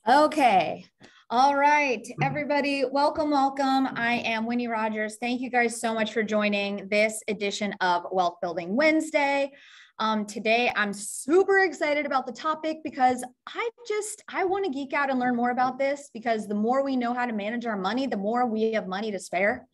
Okay. All right, everybody, welcome, welcome. I am Winnie Rogers. Thank you guys so much for joining this edition of Wealth Building Wednesday. Today, I'm super excited about the topic because I want to geek out and learn more about this, because the more we know how to manage our money, the more we have money to spare.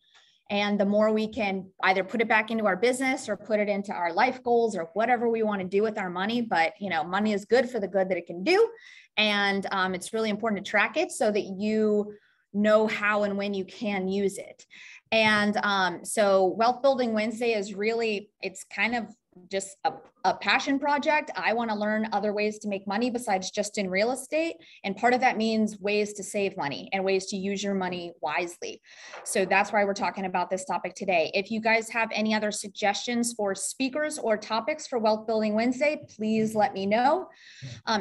And the more we can either put it back into our business or put it into our life goals or whatever we want to do with our money. But, money is good for the good that it can do. And it's really important to track it so that you know how and when you can use it. And so Wealth Building Wednesday is really, it's kind of just a passion project. I want to learn other ways to make money besides just in real estate. And part of that means ways to save money and ways to use your money wisely. So that's why we're talking about this topic today. If you guys have any other suggestions for speakers or topics for Wealth Building Wednesday, please let me know.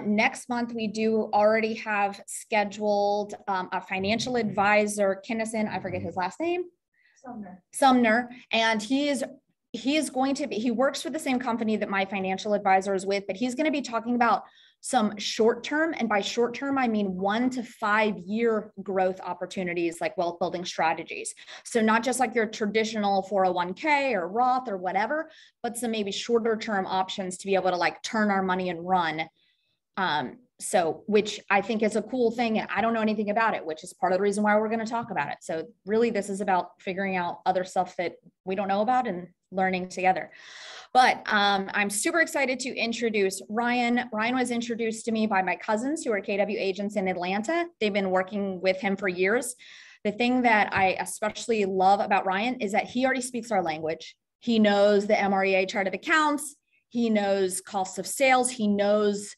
Next month, we do already have scheduled a financial advisor, Kinnison, I forget his last name. Sumner. And he works for the same company that my financial advisor is with, but he's going to be talking about some short-term, and by short-term, I mean 1 to 5 year growth opportunities, like wealth building strategies. So not just like your traditional 401k or Roth or whatever, but some maybe shorter term options to be able to like turn our money and run. So, which I think is a cool thing. And I don't know anything about it, which is part of the reason why we're going to talk about it. So really, this is about figuring out other stuff that we don't know about and learning together. But I'm super excited to introduce Ryan. Ryan was introduced to me by my cousins who are KW agents in Atlanta. They've been working with him for years. The thing that I especially love about Ryan is that he already speaks our language. He knows the MREA chart of accounts. He knows costs of sales. He knows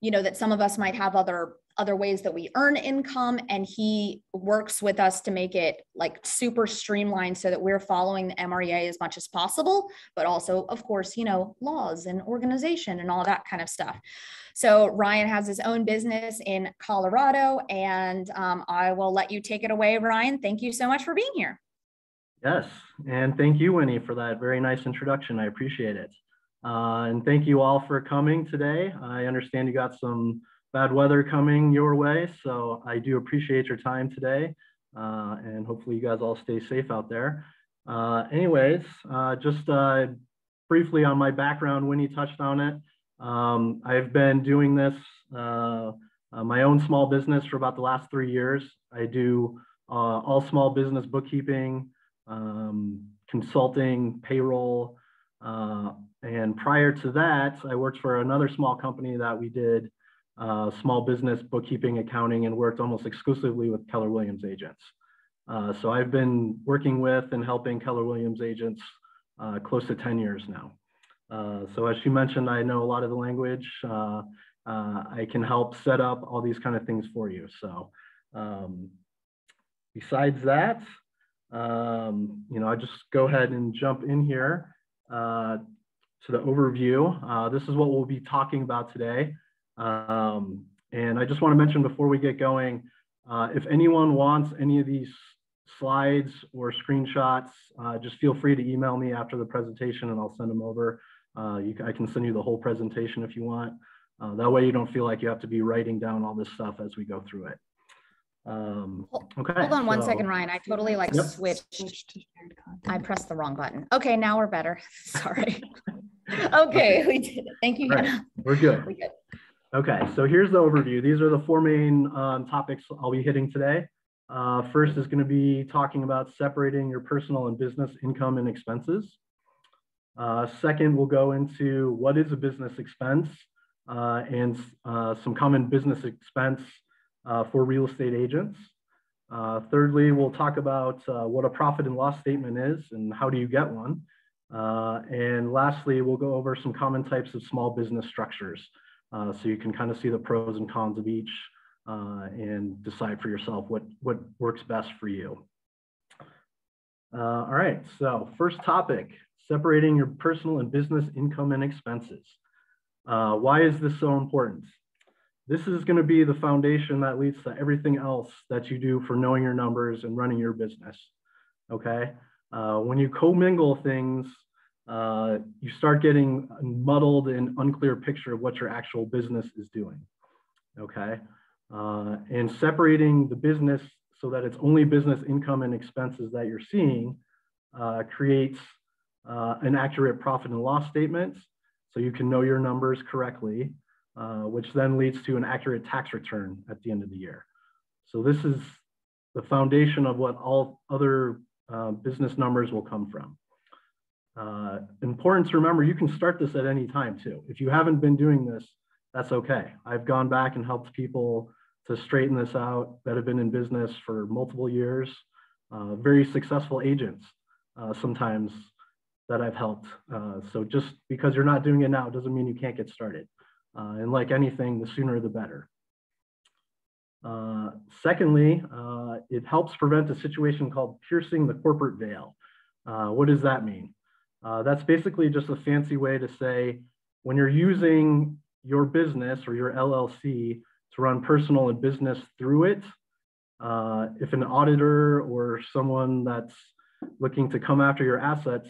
that some of us might have other ways that we earn income, and he works with us to make it like super streamlined so that we're following the MREA as much as possible, but also, of course, laws and organization and all that kind of stuff. So Ryan has his own business in Colorado, and I will let you take it away, Ryan. Thank you so much for being here. Yes, and thank you, Winnie, for that very nice introduction. I appreciate it. And thank you all for coming today. I understand you got some bad weather coming your way, so I do appreciate your time today. And hopefully you guys all stay safe out there. Anyways, just briefly on my background, Winnie touched on it. I've been doing this, my own small business for about the last 3 years. I do all small business bookkeeping, consulting, payroll, and prior to that, I worked for another small company that we did small business bookkeeping, accounting, and worked almost exclusively with Keller Williams agents. So I've been working with and helping Keller Williams agents close to 10 years now. So as she mentioned, I know a lot of the language. I can help set up all these kind of things for you. So besides that, I just go ahead and jump in here. To the overview. This is what we'll be talking about today. And I just want to mention before we get going, if anyone wants any of these slides or screenshots, just feel free to email me after the presentation and I'll send them over. I can send you the whole presentation if you want. That way you don't feel like you have to be writing down all this stuff as we go through it. Okay. Hold on 1 second, Ryan. I totally switched. I pressed the wrong button. Okay, now we're better. Sorry. Okay, we did it. Thank you. Right. We're good. Okay, so here's the overview. These are the 4 main topics I'll be hitting today. First is going to be talking about separating your personal and business income and expenses. Second, we'll go into what is a business expense and some common business expense for real estate agents. Thirdly, we'll talk about what a profit and loss statement is and how do you get one. And lastly, we'll go over some common types of small business structures. So you can kind of see the pros and cons of each and decide for yourself what works best for you. All right, so first topic, separating your personal and business income and expenses. Why is this so important? This is going to be the foundation that leads to everything else that you do for knowing your numbers and running your business, okay? When you commingle things, you start getting a muddled and unclear picture of what your actual business is doing, okay? And separating the business so that it's only business income and expenses that you're seeing creates an accurate profit and loss statement, so you can know your numbers correctly, which then leads to an accurate tax return at the end of the year. So this is the foundation of what all other business numbers will come from. Important to remember, you can start this at any time too. If you haven't been doing this, that's okay. I've gone back and helped people to straighten this out that have been in business for multiple years, very successful agents sometimes that I've helped. So just because you're not doing it now doesn't mean you can't get started. And like anything, the sooner the better. Secondly, it helps prevent a situation called piercing the corporate veil. What does that mean? That's basically just a fancy way to say when you're using your business or your LLC to run personal and business through it, if an auditor or someone that's looking to come after your assets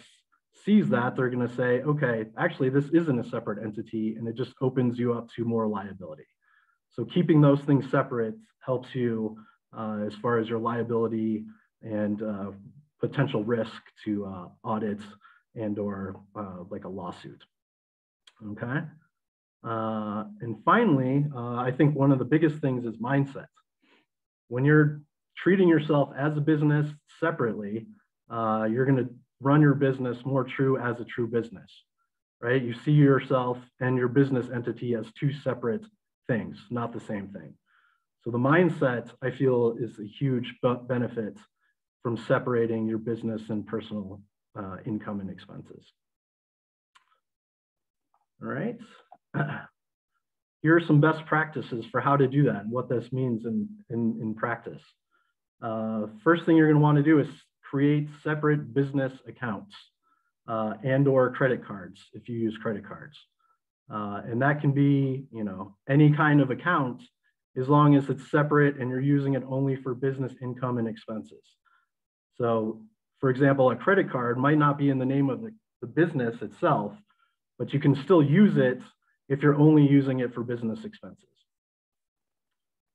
sees that, they're going to say, okay, actually, this isn't a separate entity, and it just opens you up to more liability. So keeping those things separate helps you as far as your liability and potential risk to audits and or like a lawsuit. Okay. And finally, I think one of the biggest things is mindset. When you're treating yourself as a business separately, you're going to run your business more true as a true business, right? You see yourself and your business entity as two separate things, not the same thing. So the mindset, I feel, is a huge benefit from separating your business and personal income and expenses. All right. Here are some best practices for how to do that and what this means in practice. First thing you're going to want to do is create separate business accounts and or credit cards if you use credit cards. And that can be, you know, any kind of account as long as it's separate and you're using it only for business income and expenses. So for example, a credit card might not be in the name of the business itself, but you can still use it if you're only using it for business expenses.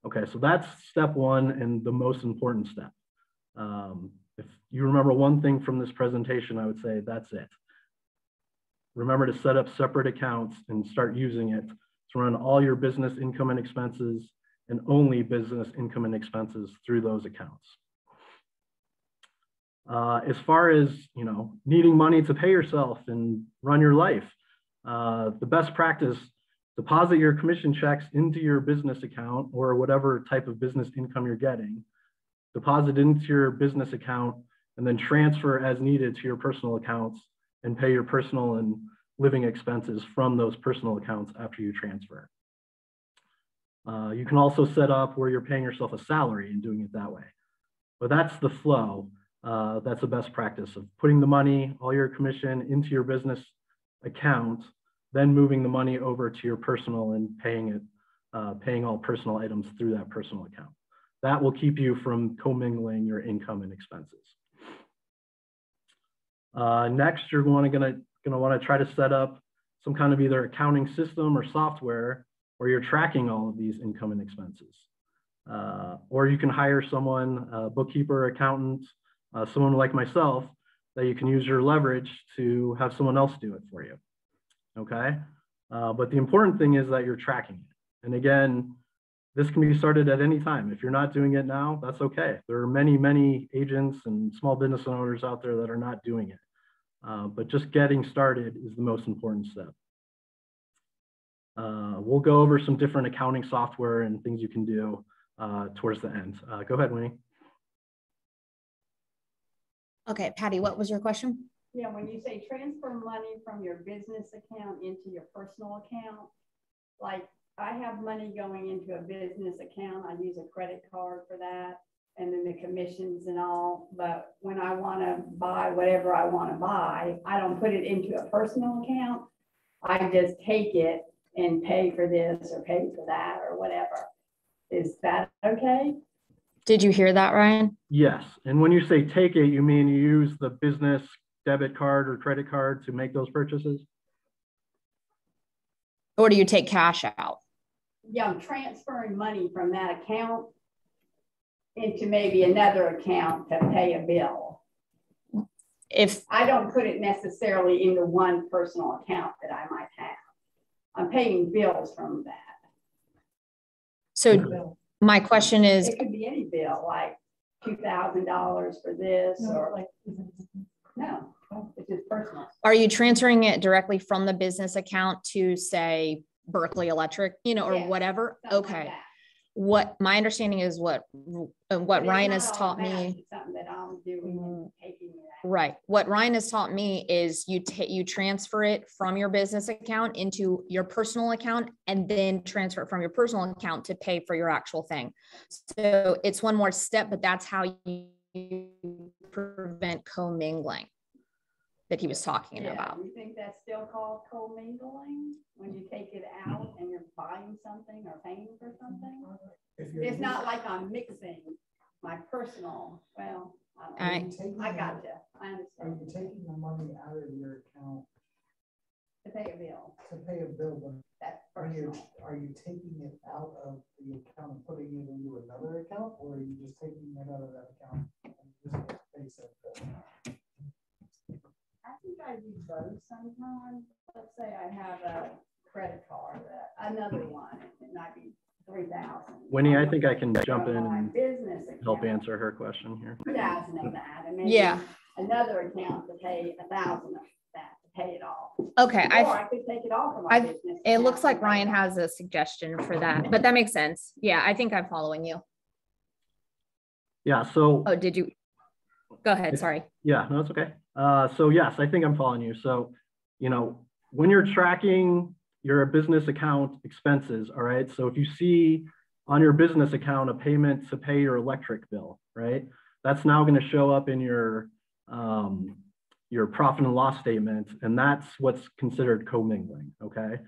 Okay, so that's step one and the most important step. If you remember one thing from this presentation, I would say that's it. Remember to set up separate accounts and start using it to run all your business income and expenses and only business income and expenses through those accounts. As far as, you know, needing money to pay yourself and run your life, the best practice, deposit your commission checks into your business account or whatever type of business income you're getting, deposit into your business account, and then transfer as needed to your personal accounts and pay your personal and living expenses from those personal accounts after you transfer. You can also set up where you're paying yourself a salary and doing it that way. But that's the flow. That's the best practice of putting the money, all your commission into your business account, then moving the money over to your personal and paying it, paying all personal items through that personal account. That will keep you from commingling your income and expenses. Next, you're going to want to try to set up some kind of either accounting system or software where you're tracking all of these income and expenses. Or you can hire someone, a bookkeeper, accountant, someone like myself, that you can use your leverage to have someone else do it for you. Okay. But the important thing is that you're tracking it. And again, this can be started at any time. If you're not doing it now, that's okay. There are many, many agents and small business owners out there that are not doing it. But just getting started is the most important step. We'll go over some different accounting software and things you can do towards the end. Go ahead, Winnie. Okay, Patty, what was your question? Yeah, when you say transfer money from your business account into your personal account, like I have money going into a business account, I use a credit card for that, and then the commissions and all, but when I want to buy whatever I want to buy, I don't put it into a personal account. I just take it and pay for this or pay for that or whatever. Is that okay? Did you hear that, Ryan? Yes. And when you say take it, you mean you use the business debit card or credit card to make those purchases? Or do you take cash out? yeah, I'm transferring money from that account into maybe another account to pay a bill. If I don't put it necessarily into one personal account that I might have. I'm paying bills from that. so, my question is, It could be any bill, like $2,000 for this, or like, no, it's just personal. are you transferring it directly from the business account to, say, Berkeley Electric, you know, or Yeah, whatever? Something like Okay. that. What my understanding is, what But it's Ryan not has taught me. automatic, it's something that I'm doing and taking it out. Right. What Ryan has taught me is you transfer it from your business account into your personal account and then transfer it from your personal account to pay for your actual thing. So it's one more step, but that's how you prevent commingling that he was talking Yeah, about. you think that's still called commingling when you take it out and you're buying something or paying for something? It's not like I'm mixing my personal, well, I got you. I Are understand. you taking the money out of your account To pay a bill, to pay a bill, but that's are you personal. taking it out of the account and putting it into another account, or are you just taking it out of that account and just pay said bill? I think I do both sometimes. Let's say I have a credit card, another one, it might be 3,000. Winnie, I think I can jump in From my and business help account, answer her question here. 2,000 of that, and maybe Yeah. another account to pay 1,000 of that to pay it all. Okay. Or I could take it off of my I've- business. It looks account like and pay Ryan it off. has a suggestion for that, but that makes sense. Yeah, I think I'm following you. Yeah, so Oh, did you? Go ahead. Sorry. yeah, no, it's okay. So yes, I think I'm following you. So, you know, when you're tracking your business account expenses, all right, so if you see on your business account a payment to pay your electric bill, right, that's now going to show up in your profit and loss statement, and that's what's considered commingling, okay?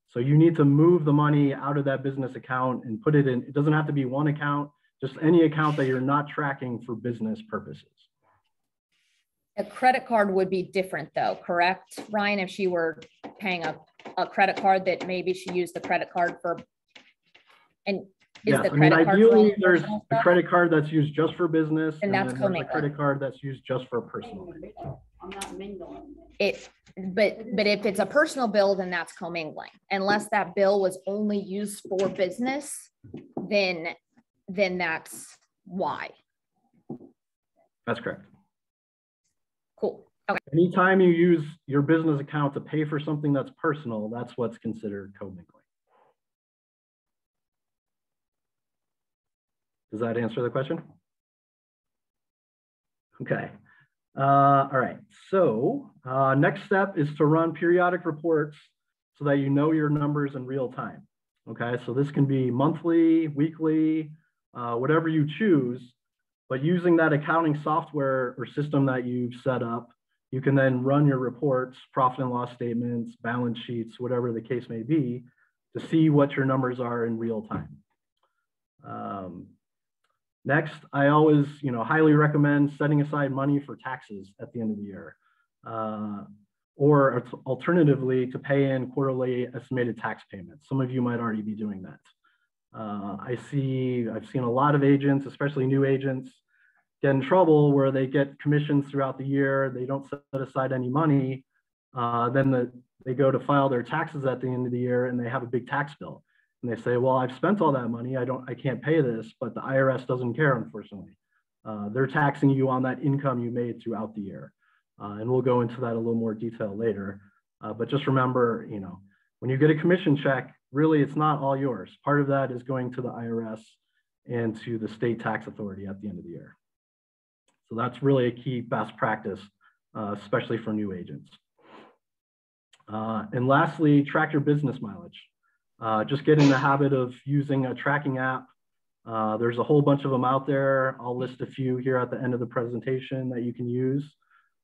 So you need to move the money out of that business account and put it in. It doesn't have to be one account, just any account that you're not tracking for business purposes. A credit card would be different though, correct, Ryan? If she were paying a credit card that maybe she used the credit card for, and is Yes, the I mean, credit card for all ideally, the there's personal a stuff? credit card that's used just for business, And that's then there's a commingling. credit card that's used just for personal. I'm not mingling it. But if it's a personal bill, then that's commingling. Unless that bill was only used for business, then that's why. That's correct. Cool. Okay. Anytime you use your business account to pay for something that's personal, that's what's considered commingling. Does that answer the question? Okay. All right. So next step is to run periodic reports so that you know your numbers in real time. Okay. So this can be monthly, weekly, whatever you choose, but using that accounting software or system that you've set up, you can then run your reports, profit and loss statements, balance sheets, whatever the case may be, to see what your numbers are in real time. Next, I always, highly recommend setting aside money for taxes at the end of the year, or alternatively to pay in quarterly estimated tax payments. Some of you might already be doing that. I've seen a lot of agents, especially new agents, get in trouble where they get commissions throughout the year. They don't set aside any money. Then they go to file their taxes at the end of the year and they have a big tax bill. And they say, well, I've spent all that money. I can't pay this, but the IRS doesn't care, unfortunately. They're taxing you on that income you made throughout the year. And we'll go into that a little more detail later. But just remember, when you get a commission check, really it's not all yours. Part of that is going to the IRS and to the state tax authority at the end of the year. So that's really a key best practice, especially for new agents. And lastly, track your business mileage. Just get in the habit of using a tracking app. There's a whole bunch of them out there. I'll list a few here at the end of the presentation that you can use,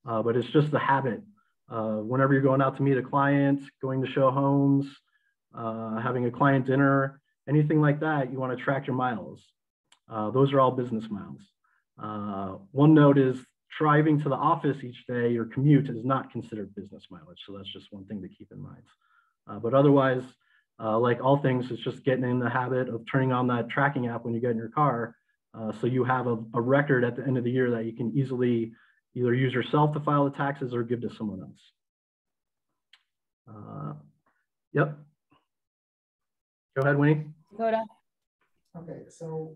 but it's just the habit. Whenever you're going out to meet a client, going to show homes, having a client dinner, anything like that, you want to track your miles. Those are all business miles. One note is driving to the office each day, your commute is not considered business mileage. So that's just one thing to keep in mind. But otherwise, like all things, it's just getting in the habit of turning on that tracking app when you get in your car. So you have a record at the end of the year that you can easily either use yourself to file the taxes or give to someone else. Yep. Go ahead, Winnie. Dakota. Okay, so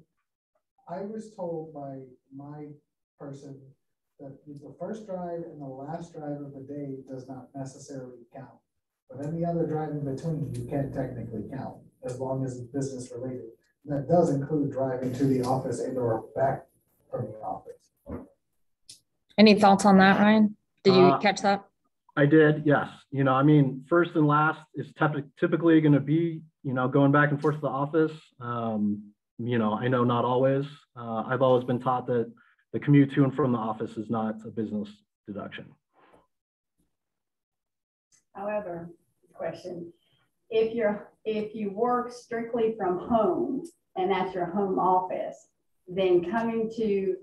I was told by my person that the first drive and the last drive of the day does not necessarily count. But any other drive in between, you can technically count as long as it's business related. And that does include driving to the office and or back from the office. Any thoughts on that, Ryan? Did you catch that? I did, yes. You know, I mean, first and last is typically going to be, you know, going back and forth to the office. You know, I know not always. I've always been taught that the commute to and from the office is not a business deduction. However, question, if you work strictly from home and that's your home office, then coming to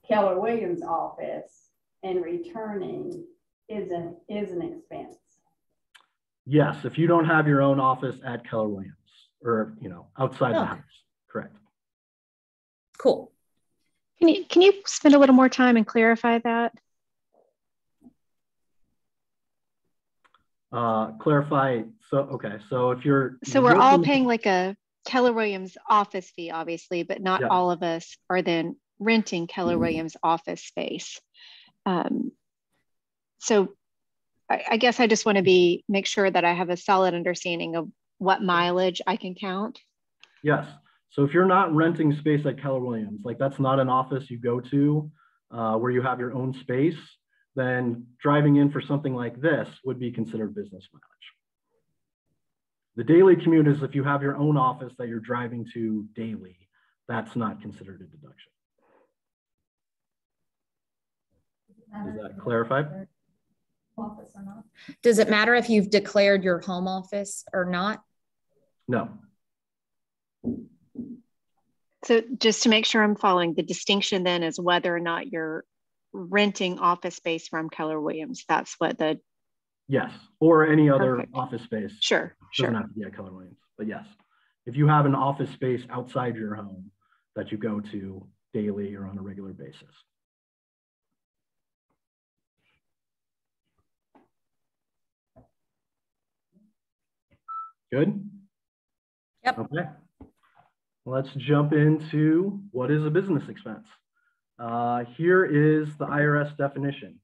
Keller Williams office and returning is an expense. Yes, if you don't have your own office at Keller Williams or, you know, outside the house, correct. Cool. Can you spend a little more time and clarify that? Clarify. So, okay. So if you're. So we're all paying like a Keller Williams office fee, obviously, but not all of us are then renting Keller Williams office space. So I guess I just want to make sure that I have a solid understanding of what mileage I can count. Yes. So if you're not renting space at Keller Williams, like that's not an office you go to where you have your own space, then driving in for something like this would be considered business mileage. The daily commute is if you have your own office that you're driving to daily, that's not considered a deduction. Is that clarified? Office or not? Does it matter if you've declared your home office or not? No. So just to make sure I'm following, the distinction then is whether or not you're renting office space from Keller Williams. That's what the... Yes, or any other office space. Sure, doesn't have to be at Keller Williams, but yes. If you have an office space outside your home that you go to daily or on a regular basis. Good? Yep. Okay. Let's jump into what is a business expense. Here is the IRS definition.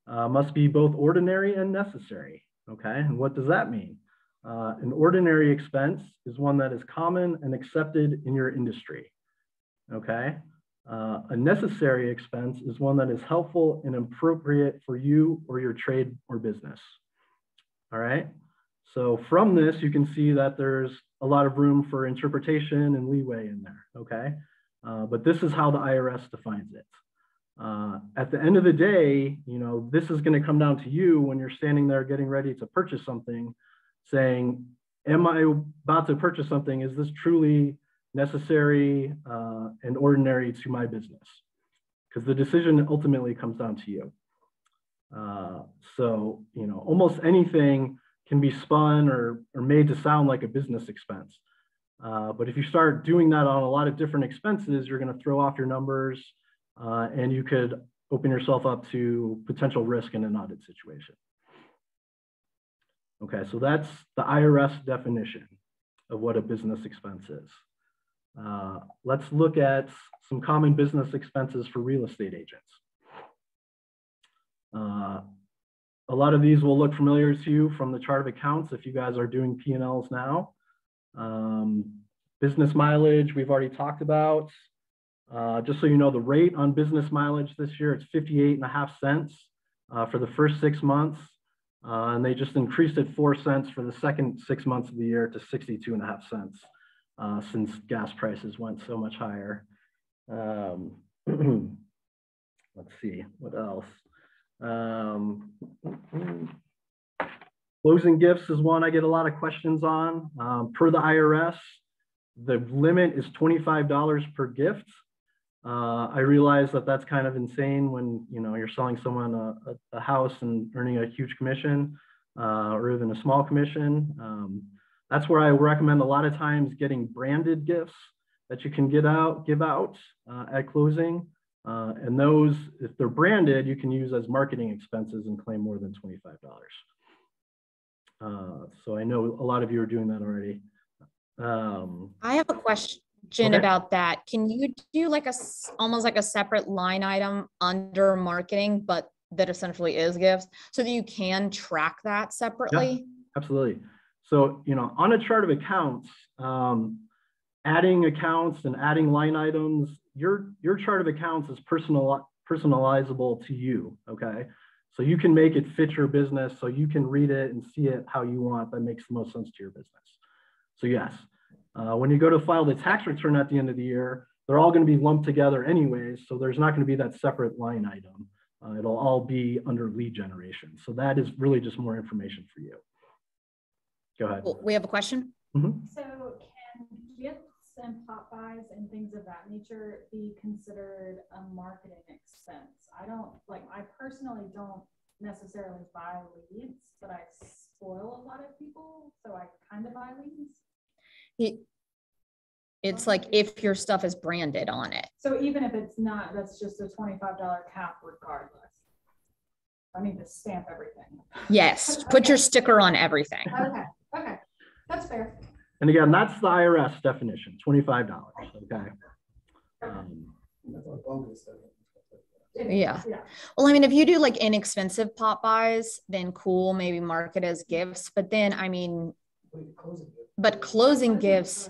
Must be both ordinary and necessary. Okay, and what does that mean? An ordinary expense is one that is common and accepted in your industry. Okay, a necessary expense is one that is helpful and appropriate for you or your trade or business. All right. So from this, you can see that there's a lot of room for interpretation and leeway in there, okay? But this is how the IRS defines it. At the end of the day, you know, this is gonna come down to you when you're standing there getting ready to purchase something, saying, am I about to purchase something? Is this truly necessary and ordinary to my business? Because the decision ultimately comes down to you. So, you know, almost anything can be spun or made to sound like a business expense. But if you start doing that on a lot of different expenses, you're going to throw off your numbers and you could open yourself up to potential risk in an audit situation. Okay, so that's the IRS definition of what a business expense is. Let's look at some common business expenses for real estate agents. A lot of these will look familiar to you from the chart of accounts if you guys are doing P&Ls now. Business mileage, we've already talked about. Just so you know, the rate on business mileage this year, it's 58.5 cents for the first 6 months. And they just increased it 4 cents for the second 6 months of the year to 62.5 cents since gas prices went so much higher. Let's see, what else? Closing gifts is one I get a lot of questions on. Per the IRS, the limit is $25 per gift. I realize that that's kind of insane when you're selling someone a house and earning a huge commission or even a small commission. That's where I recommend a lot of times getting branded gifts that you can give out at closing. And those, if they're branded, you can use as marketing expenses and claim more than $25. So I know a lot of you are doing that already. I have a question about that. Can you do like almost like a separate line item under marketing, but that essentially is gifts, so that you can track that separately? Yeah, absolutely. So, you know, on a chart of accounts, adding accounts and adding line items, your chart of accounts is personalizable to you, okay? So you can make it fit your business, so you can read it and see it how you want. That makes the most sense to your business. So yes, when you go to file the tax return at the end of the year, they're all going to be lumped together anyways, so there's not going to be that separate line item. It'll all be under lead generation. So that is really just more information for you. Go ahead. We have a question. Mm-hmm. So can gifts and pop buys and things of that nature be considered a marketing expense? I personally don't necessarily buy leads, but I spoil a lot of people, so I kind of buy leads. It's like if your stuff is branded on it. So even if it's not, that's just a $25 cap regardless. I need to stamp everything. Yes, put your sticker on everything. Okay, that's fair. And again, that's the IRS definition, $25, okay? That's what bogus does. Yeah. Well, I mean, if you do like inexpensive pop buys, then cool, maybe mark it as gifts. But then, I mean, closing gifts,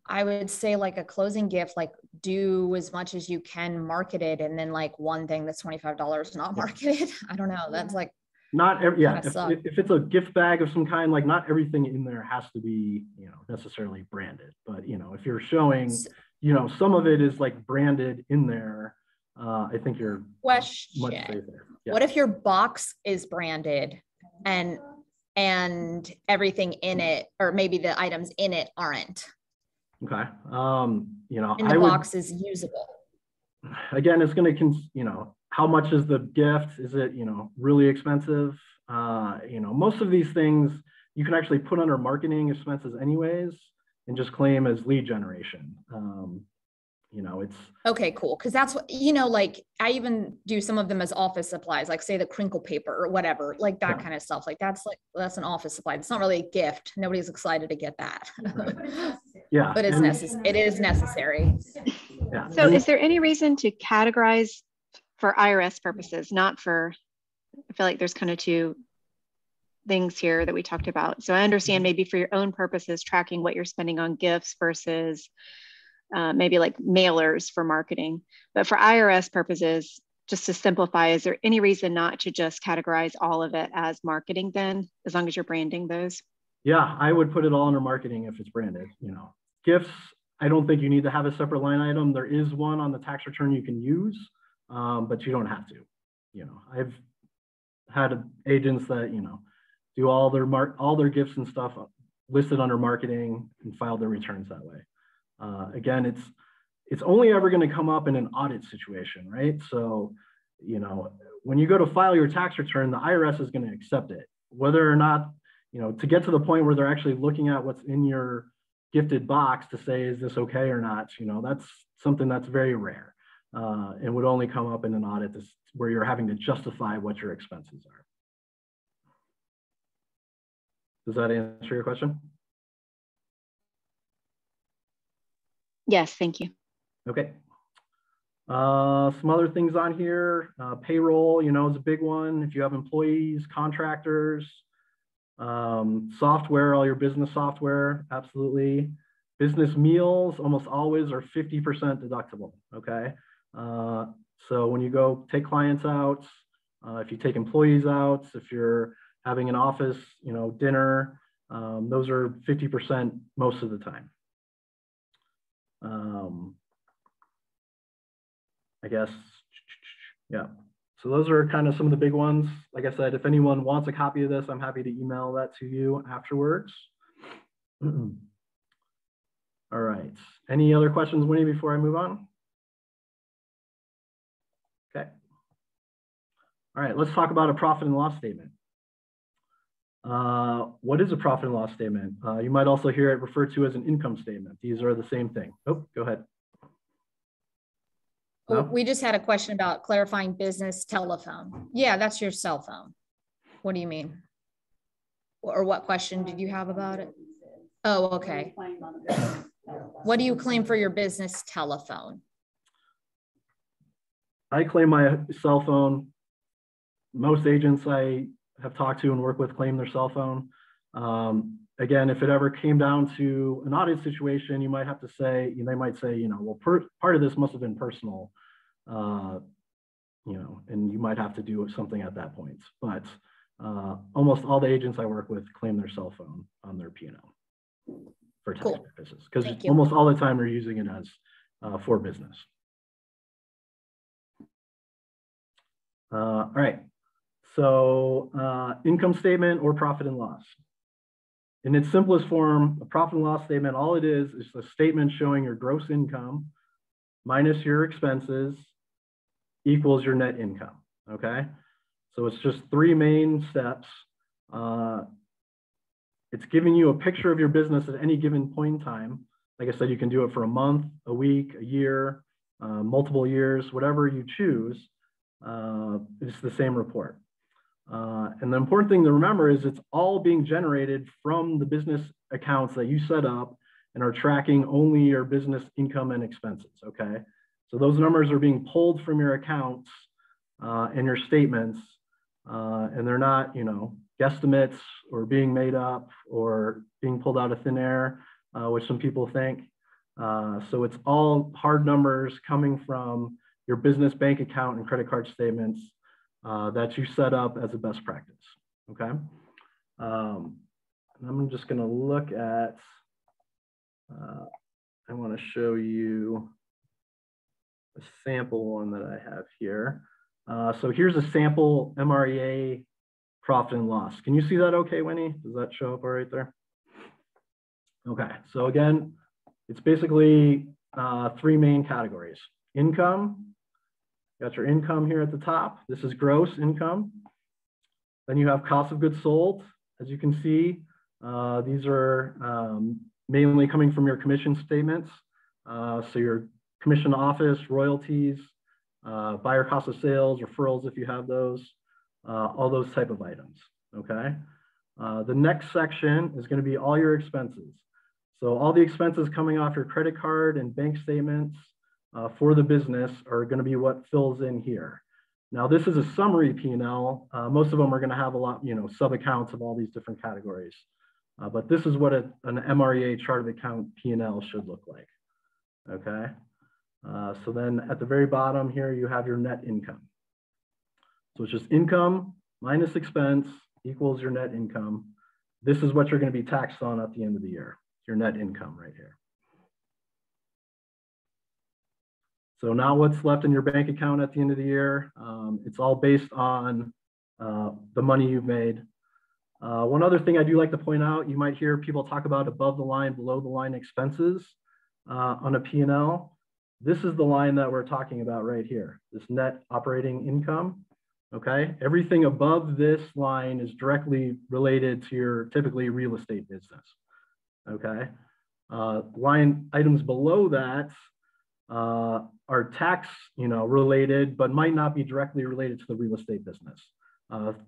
I would say like a closing gift, like do as much as you can market it, and then like one thing that's $25 not marketed. I don't know. That's like not every, yeah. If it's a gift bag of some kind, like not everything in there has to be, you know, necessarily branded. But you know, if you're showing, you know, some of it is like branded in there. I think you're much safer. Yeah. What if your box is branded and everything in it, or maybe the items in it aren't? Okay. You know, and the box is usable. Again, it's going to, you know, how much is the gift? Is it, you know, really expensive? You know, most of these things you can actually put under marketing expenses anyways and just claim as lead generation. You know, it's okay, cool. Cause that's what, you know, like I even do some of them as office supplies, like say the crinkle paper or whatever, like that kind of stuff. Like that's an office supply. It's not really a gift. Nobody's excited to get that. Yeah. But it is necessary. Yeah. So is there any reason to categorize for IRS purposes, not for, I feel like there's kind of two things here that we talked about. So I understand maybe for your own purposes, tracking what you're spending on gifts versus maybe like mailers for marketing. But for IRS purposes, just to simplify, is there any reason not to just categorize all of it as marketing then, as long as you're branding those? Yeah, I would put it all under marketing if it's branded. You know, gifts, I don't think you need to have a separate line item. There is one on the tax return you can use, but you don't have to. You know, I've had agents that, you know, do all their gifts and stuff listed under marketing and file their returns that way. Again, it's only ever going to come up in an audit situation, right? So, you know, when you go to file your tax return, the IRS is going to accept it, whether or not, you know, to get to the point where they're actually looking at what's in your gifted box to say, is this okay or not? You know, that's something that's very rare and would only come up in an audit where you're having to justify what your expenses are. Does that answer your question? Yes, thank you. Okay. Some other things on here, payroll, you know, is a big one. If you have employees, contractors, software, all your business software, absolutely. Business meals almost always are 50% deductible, okay? So when you go take clients out, if you take employees out, if you're having an office, you know, dinner, those are 50% most of the time. I guess, yeah. So those are kind of some of the big ones. Like I said, if anyone wants a copy of this, I'm happy to email that to you afterwards. All right. Any other questions, Winnie, before I move on? Okay. All right, let's talk about a profit and loss statement. What is a profit and loss statement? You might also hear it referred to as an income statement. These are the same thing. Oh, go ahead. No? We just had a question about clarifying business telephone. Yeah, that's your cell phone. What do you mean? Or what question did you have about it? Oh, okay. What do you claim for your business telephone? I claim my cell phone. Most agents I have talked to and work with claim their cell phone. Again, if it ever came down to an audit situation, you might have to say, they might say, you know, well, part of this must have been personal, you know, and you might have to do something at that point. But almost all the agents I work with claim their cell phone on their P&L for tax purposes, because almost all the time they're using it as for business. All right. So income statement or profit and loss. In its simplest form, a profit and loss statement, all it is a statement showing your gross income minus your expenses equals your net income, okay? So it's just three main steps. It's giving you a picture of your business at any given point in time. Like I said, you can do it for a month, a week, a year, multiple years, whatever you choose. It's the same report. And the important thing to remember is it's all being generated from the business accounts that you set up and are tracking only your business income and expenses, okay? So those numbers are being pulled from your accounts and your statements, and they're not, you know, guesstimates or being made up or being pulled out of thin air, which some people think. So it's all hard numbers coming from your business bank account and credit card statements that you set up as a best practice, okay? I'm just gonna look at, I wanna show you a sample one that I have here. So here's a sample MREA profit and loss. Can you see that okay, Winnie? Does that show up all right there? Okay, so again, it's basically three main categories. Income, got your income here at the top. This is gross income. Then you have cost of goods sold. As you can see, these are mainly coming from your commission statements. So your commission office, royalties, buyer cost of sales, referrals if you have those, all those type of items, okay? The next section is gonna be all your expenses. So all the expenses coming off your credit card and bank statements for the business are going to be what fills in here. Now, this is a summary P&L. Most of them are going to have a lot, you know, sub-accounts of all these different categories. But this is what an MREA chart of account P&L should look like. Okay. So then at the very bottom here, you have your net income. So it's just income minus expense equals your net income. This is what you're going to be taxed on at the end of the year, your net income right here. So now what's left in your bank account at the end of the year, it's all based on the money you've made. One other thing I do like to point out, you might hear people talk about above the line, below the line expenses on a P&L. This is the line that we're talking about right here, this net operating income, okay? Everything above this line is directly related to your typically real estate business, okay? Line items below that are tax, you know, related, but might not be directly related to the real estate business.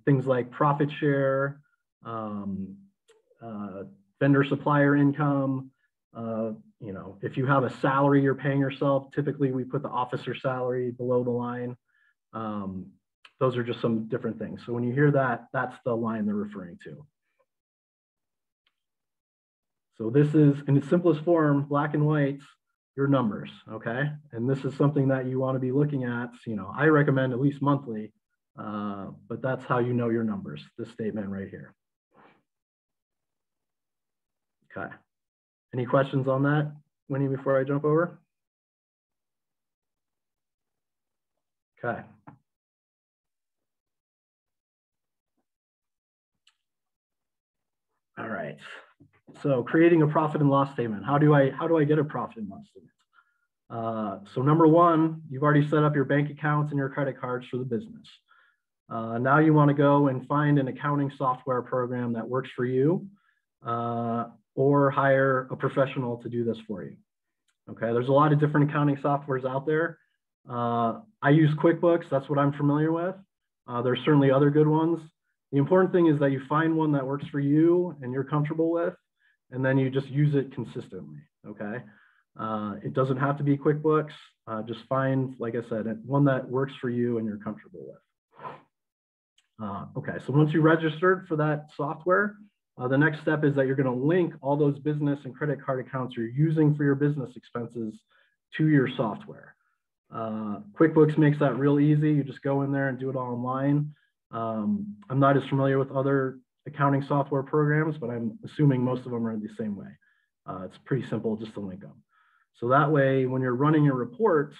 Things like profit share, vendor supplier income, you know, if you have a salary you're paying yourself, typically we put the officer salary below the line. Those are just some different things. So when you hear that, that's the line they're referring to. So this is, in its simplest form, black and white, your numbers, okay? And this is something that you want to be looking at, you know, I recommend at least monthly, but that's how you know your numbers, this statement right here. Okay. Any questions on that, Winnie, before I jump over? Okay. All right. So creating a profit and loss statement. How do I get a profit and loss statement? So number one, you've already set up your bank accounts and your credit cards for the business. Now you want to go and find an accounting software program that works for you, or hire a professional to do this for you. Okay, there's a lot of different accounting softwares out there. I use QuickBooks, that's what I'm familiar with. There's certainly other good ones. The important thing is that you find one that works for you and you're comfortable with, and then you just use it consistently, okay? It doesn't have to be QuickBooks. Just find, like I said, one that works for you and you're comfortable with. Okay, so once you registered for that software, the next step is that you're going to link all those business and credit card accounts you're using for your business expenses to your software. QuickBooks makes that real easy. You just go in there and do it all online. I'm not as familiar with other accounting software programs, but I'm assuming most of them are the same way. It's pretty simple just to link them. So that way, when you're running your reports,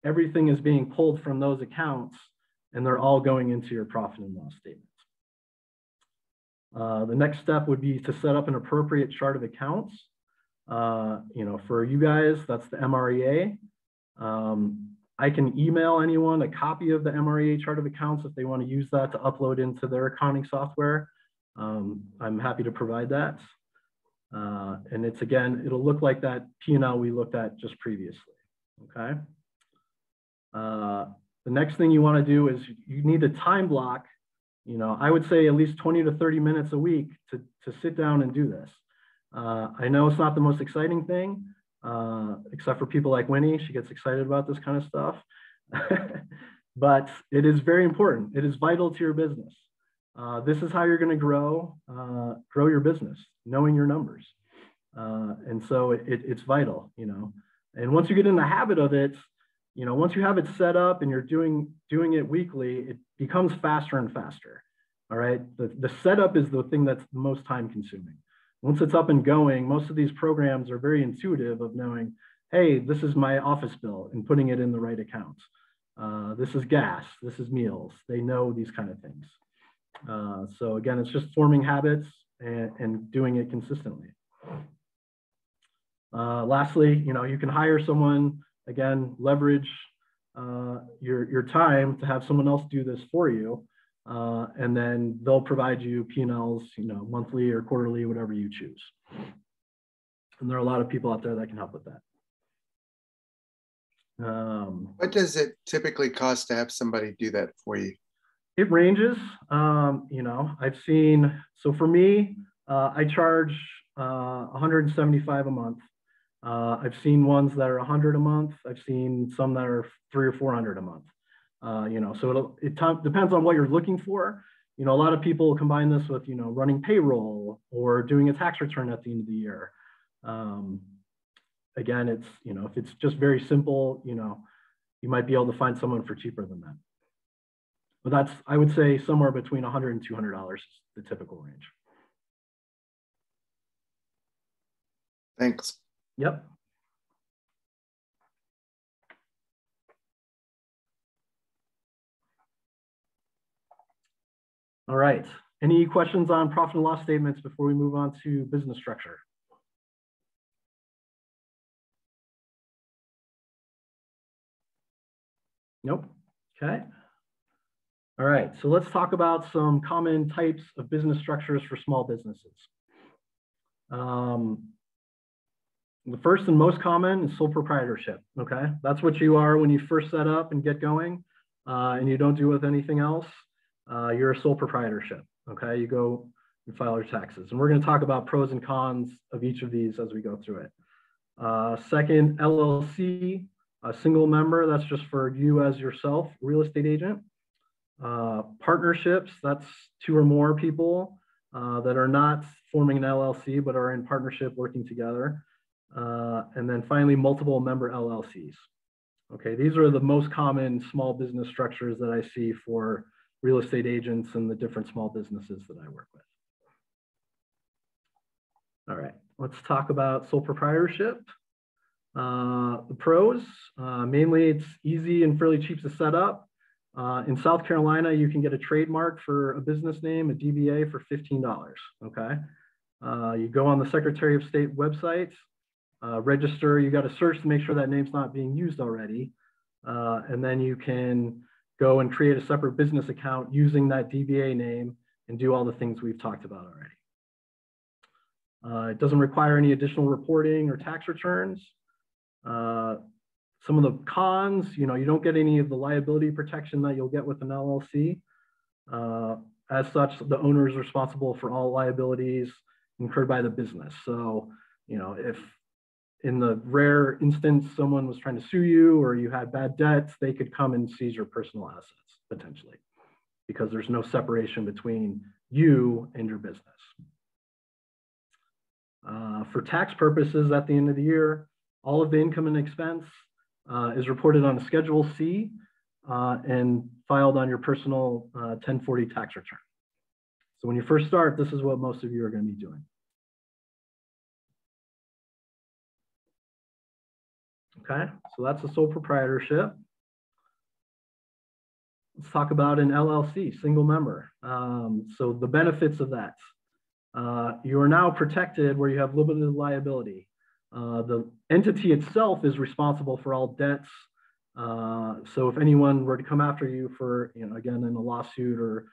everything is being pulled from those accounts and they're all going into your profit and loss statements. The next step would be to set up an appropriate chart of accounts. For you guys, that's the MREA. I can email anyone a copy of the MREA chart of accounts if they want to use that to upload into their accounting software. I'm happy to provide that. And it's, again, it'll look like that P&L we looked at just previously, okay? The next thing you want to do is you need to time block. I would say at least 20 to 30 minutes a week to sit down and do this. I know it's not the most exciting thing, except for people like Winnie. She gets excited about this kind of stuff. But it is very important. It is vital to your business. This is how you're going to grow your business, knowing your numbers. And so it's vital, And once you get in the habit of it, once you have it set up and you're doing it weekly, it becomes faster and faster. All right. The setup is the thing that's the most time consuming. Once it's up and going, most of these programs are very intuitive of knowing, hey, this is my office bill and putting it in the right accounts. This is gas, this is meals. They know these kind of things. So again, it's just forming habits and doing it consistently. Lastly, you can hire someone, again, leverage your time to have someone else do this for you. And then they'll provide you P&Ls, monthly or quarterly, whatever you choose. And there are a lot of people out there that can help with that. What does it typically cost to have somebody do that for you? It ranges. I've seen, so for me, I charge $175 a month. I've seen ones that are $100 a month. I've seen some that are $300 or $400 a month. So it depends on what you're looking for. A lot of people combine this with, running payroll or doing a tax return at the end of the year. Again, it's, if it's just very simple, you might be able to find someone for cheaper than that. But that's, I would say, somewhere between $100 and $200 is the typical range. Thanks. Yep. All right. Any questions on profit and loss statements before we move on to business structure? Nope. Okay. All right. So let's talk about some common types of business structures for small businesses. The first and most common is sole proprietorship. Okay. That's what you are when you first set up and get going, and you don't do with anything else. You're a sole proprietorship. Okay. You go and file your taxes. And we're going to talk about pros and cons of each of these as we go through it. Second, LLC, a single member, that's just for you as yourself, real estate agent. Partnerships, that's 2 or more people that are not forming an LLC, but are in partnership working together. And then finally, multiple member LLCs. Okay, these are the most common small business structures that I see for real estate agents and the different small businesses that I work with. All right, let's talk about sole proprietorship. The pros, mainly it's easy and fairly cheap to set up. In South Carolina, you can get a trademark for a business name, a DBA, for $15, okay? You go on the Secretary of State website, register, you got to search to make sure that name's not being used already. And then you can go and create a separate business account using that DBA name and do all the things we've talked about already. It doesn't require any additional reporting or tax returns. Some of the cons, you don't get any of the liability protection that you'll get with an LLC. As such, the owner is responsible for all liabilities incurred by the business. So, if in the rare instance someone was trying to sue you or you had bad debts, they could come and seize your personal assets potentially, because there's no separation between you and your business. For tax purposes, at the end of the year, all of the income and expense is reported on a Schedule C and filed on your personal 1040 tax return. So when you first start, this is what most of you are going to be doing. Okay, so that's a sole proprietorship. Let's talk about an LLC, single member. So the benefits of that. You are now protected where you have limited liability. The entity itself is responsible for all debts. So if anyone were to come after you for, again, in a lawsuit or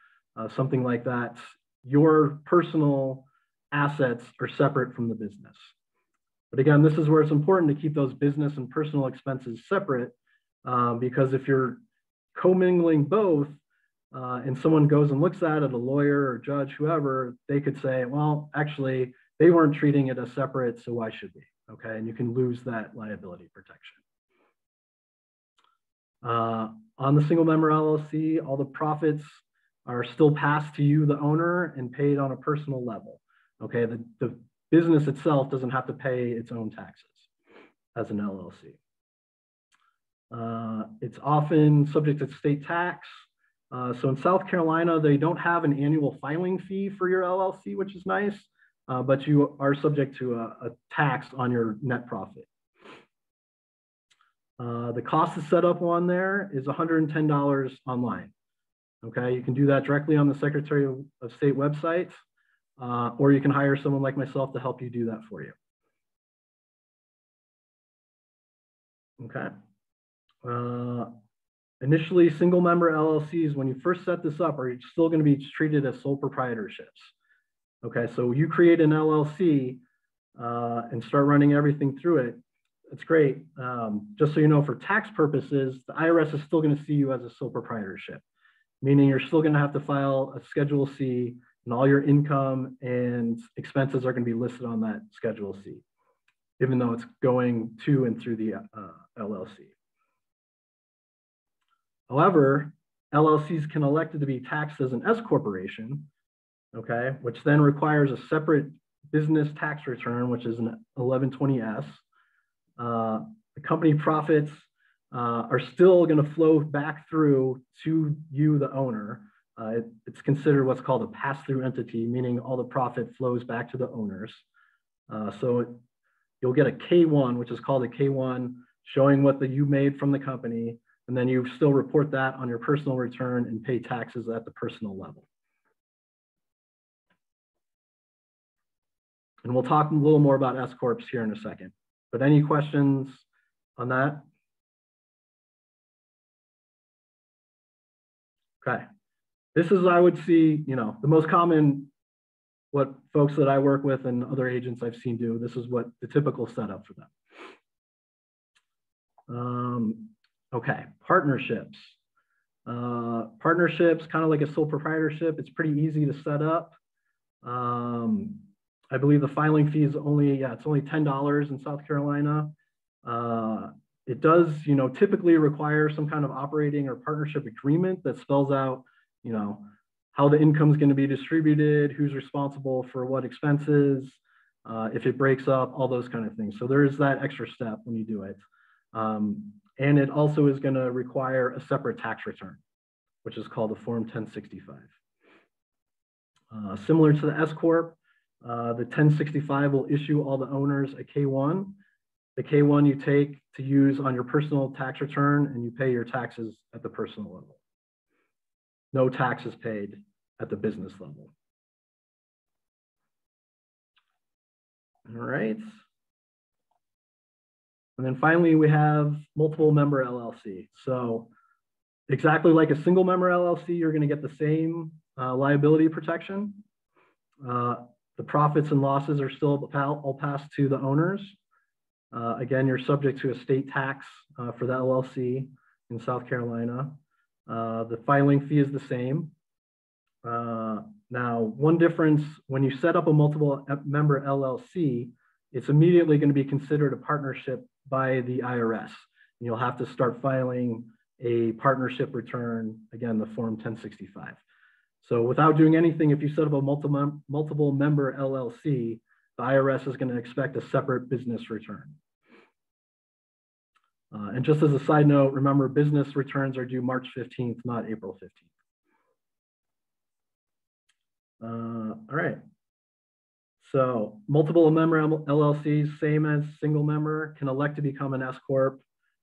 something like that, your personal assets are separate from the business. But again, this is where it's important to keep those business and personal expenses separate, because if you're commingling both and someone goes and looks at it, a lawyer or judge, whoever, they could say, well, actually, they weren't treating it as separate, so why should we? Okay, and you can lose that liability protection. On the single member LLC, all the profits are still passed to you, the owner, and paid on a personal level. Okay, the business itself doesn't have to pay its own taxes as an LLC. It's often subject to state tax. So in South Carolina, they don't have an annual filing fee for your LLC, which is nice, but you are subject to a tax on your net profit. The cost to set up one there is $110 online. Okay, you can do that directly on the Secretary of State website, or you can hire someone like myself to help you do that for you. Okay. Initially, single member LLCs, when you first set this up, are still going to be treated as sole proprietorships. Okay, so you create an LLC and start running everything through it. It's great. Just so you know, for tax purposes, the IRS is still going to see you as a sole proprietorship, meaning you're still going to have to file a Schedule C, and all your income and expenses are going to be listed on that Schedule C, even though it's going to and through the LLC. However, LLCs can elect to be taxed as an S corporation, okay, which then requires a separate business tax return, which is an 1120S. The company profits are still going to flow back through to you, the owner. It's considered what's called a pass-through entity, meaning all the profit flows back to the owners. So you'll get a K1, which is called a K1, showing what you made from the company, and then you still report that on your personal return and pay taxes at the personal level. And we'll talk a little more about S Corps here in a second. But any questions on that? Okay. This is, I would see, the most common, what folks that I work with and other agents I've seen do, this is what the typical setup for them. Okay, partnerships. Partnerships, kind of like a sole proprietorship, it's pretty easy to set up. I believe the filing fee is only, it's only $10 in South Carolina. It does, typically require some kind of operating or partnership agreement that spells out, how the income is going to be distributed, who's responsible for what expenses, if it breaks up, all those kind of things. So there is that extra step when you do it. And it also is going to require a separate tax return, which is called the Form 1065. Similar to the S Corp, the 1065 will issue all the owners a K1. The K1 you take to use on your personal tax return, and you pay your taxes at the personal level. No taxes paid at the business level. All right. And then finally, we have multiple member LLC. So Exactly like a single member LLC, you're going to get the same liability protection. The profits and losses are still all passed to the owners. Again, you're subject to a state tax for the LLC in South Carolina. The filing fee is the same. Now, one difference, when you set up a multiple member LLC, it's immediately going to be considered a partnership by the IRS. And you'll have to start filing a partnership return, again, the Form 1065. So without doing anything, if you set up a multiple member LLC, the IRS is going to expect a separate business return. And just as a side note, remember business returns are due March 15th, not April 15th. All right. So multiple member LLCs, same as single member, can elect to become an S Corp,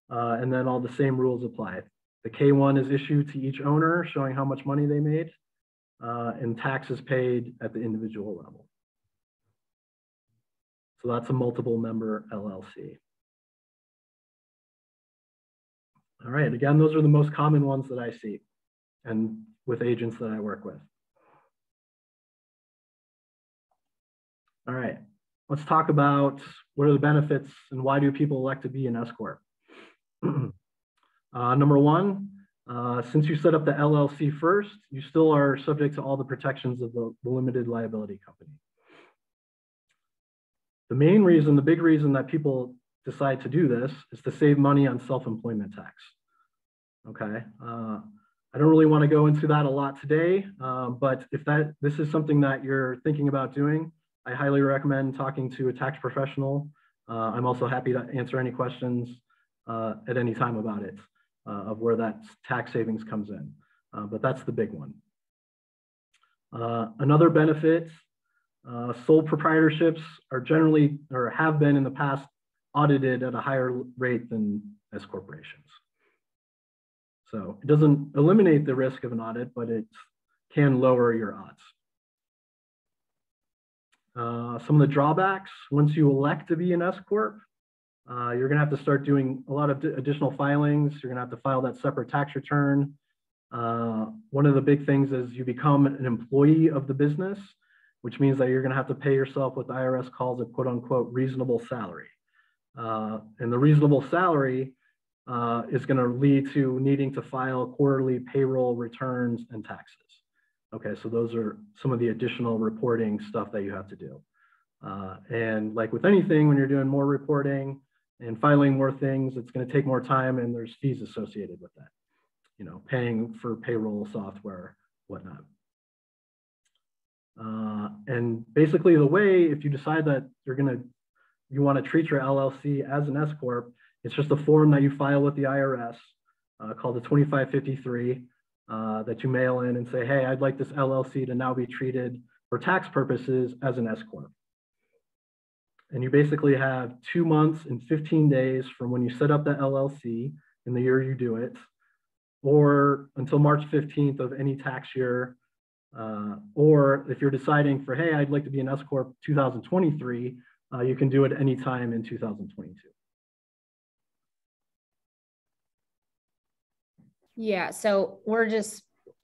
and then all the same rules apply. The K-1 is issued to each owner, showing how much money they made, and taxes paid at the individual level. So that's a multiple member LLC. All right, again, those are the most common ones that I see and with agents that I work with. All right, let's talk about what are the benefits and why do people elect to be an S Corp. Number one, since you set up the LLC first, you still are subject to all the protections of the limited liability company. The main reason, the big reason that people decide to do this is to save money on self-employment tax. Okay, I don't really want to go into that a lot today, but if this is something that you're thinking about doing, I highly recommend talking to a tax professional. I'm also happy to answer any questions at any time about it, of where that tax savings comes in. But that's the big one. Another benefit, sole proprietorships are generally, or have been in the past, audited at a higher rate than S corporations. So it doesn't eliminate the risk of an audit, but it can lower your odds. Some of the drawbacks, once you elect to be an S Corp, you're gonna have to start doing a lot of additional filings. You're gonna have to file that separate tax return. One of the big things is you become an employee of the business, which means that you're gonna have to pay yourself what the IRS calls a quote unquote reasonable salary. And the reasonable salary is gonna lead to needing to file quarterly payroll returns and taxes. Okay, so those are some of the additional reporting stuff that you have to do. And like with anything, when you're doing more reporting and filing more things, it's going to take more time and there's fees associated with that, you know, paying for payroll software, whatnot. And basically the way, if you decide that you want to treat your LLC as an S Corp, it's just a form that you file with the IRS called the 2553. That you mail in and say, hey, I'd like this LLC to now be treated for tax purposes as an S Corp. And you basically have 2 months and 15 days from when you set up the LLC in the year you do it, or until March 15th of any tax year. Or if you're deciding for, hey, I'd like to be an S Corp 2023, you can do it anytime in 2022. Yeah, so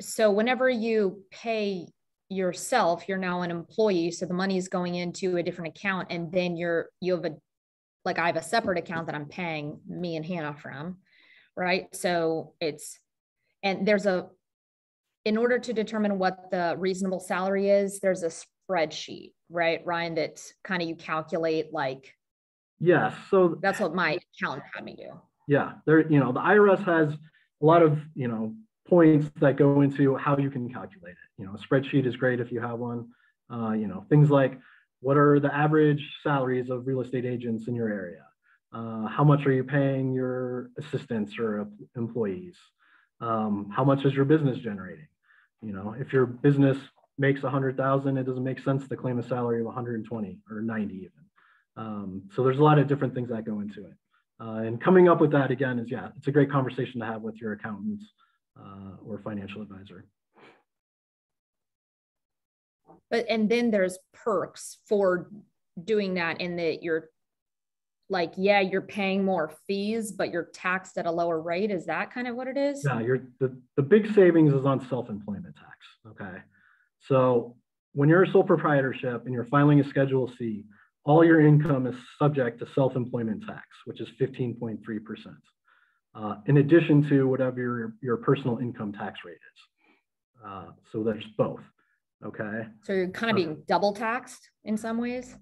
so whenever you pay yourself, you're now an employee. So the money is going into a different account, and then you have I have a separate account that I'm paying me and Hannah from, right? So in order to determine what the reasonable salary is, there's a spreadsheet, right, Ryan, that kind of you calculate like. Yeah, so that's what my accountant had me do. Yeah, the IRS has a lot of, points that go into how you can calculate it. A spreadsheet is great if you have one. Things like what are the average salaries of real estate agents in your area? How much are you paying your assistants or employees? How much is your business generating? If your business makes 100,000, it doesn't make sense to claim a salary of 120 or 90 even. So there's a lot of different things that go into it. And coming up with that again is, it's a great conversation to have with your accountant or financial advisor. And then there's perks for doing that in that you're like, yeah, you're paying more fees, but you're taxed at a lower rate. Is that kind of what it is? Yeah, the big savings is on self-employment tax, okay? So when you're a sole proprietorship and you're filing a Schedule C, all your income is subject to self-employment tax, which is 15.3%, in addition to whatever your personal income tax rate is. So there's both, okay? So you're kind of being double taxed in some ways?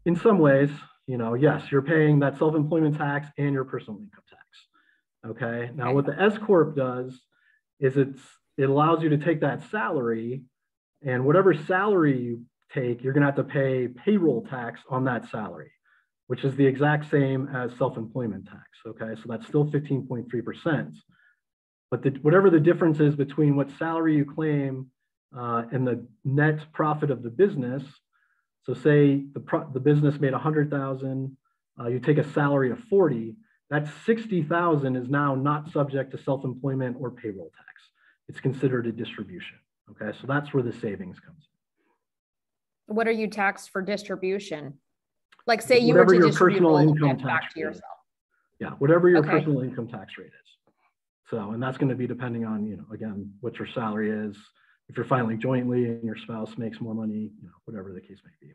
In some ways, you know, yes, you're paying that self-employment tax and your personal income tax. Okay. Now, what the S Corp does is it allows you to take that salary, and whatever salary you take, you're going to have to pay payroll tax on that salary, which is the exact same as self-employment tax. Okay. So that's still 15.3%. But whatever the difference is between what salary you claim and the net profit of the business. So say the business made 100,000, you take a salary of 40, that 60,000 is now not subject to self-employment or payroll tax. It's considered a distribution. Okay, so that's where the savings comes in. What are you taxed for distribution? Like say you were to distribute all of that back to yourself. Yeah, whatever your personal income tax rate is. So, and that's going to be depending on, you know, again, what your salary is. If you're filing jointly and your spouse makes more money, you know, whatever the case may be.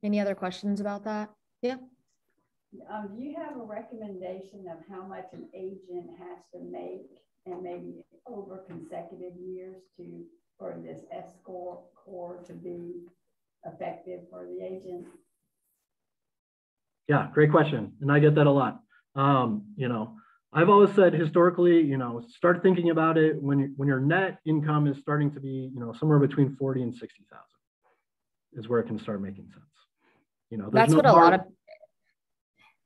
Any other questions about that? Yeah. Do you have a recommendation of how much an agent has to make and maybe over consecutive years for this S Corp to be effective for the agent? Yeah, great question. And I get that a lot. You know, I've always said historically, you know, start thinking about it when your net income is starting to be, you know, somewhere between 40 and 60,000 is where it can start making sense. You know, that's what a lot of,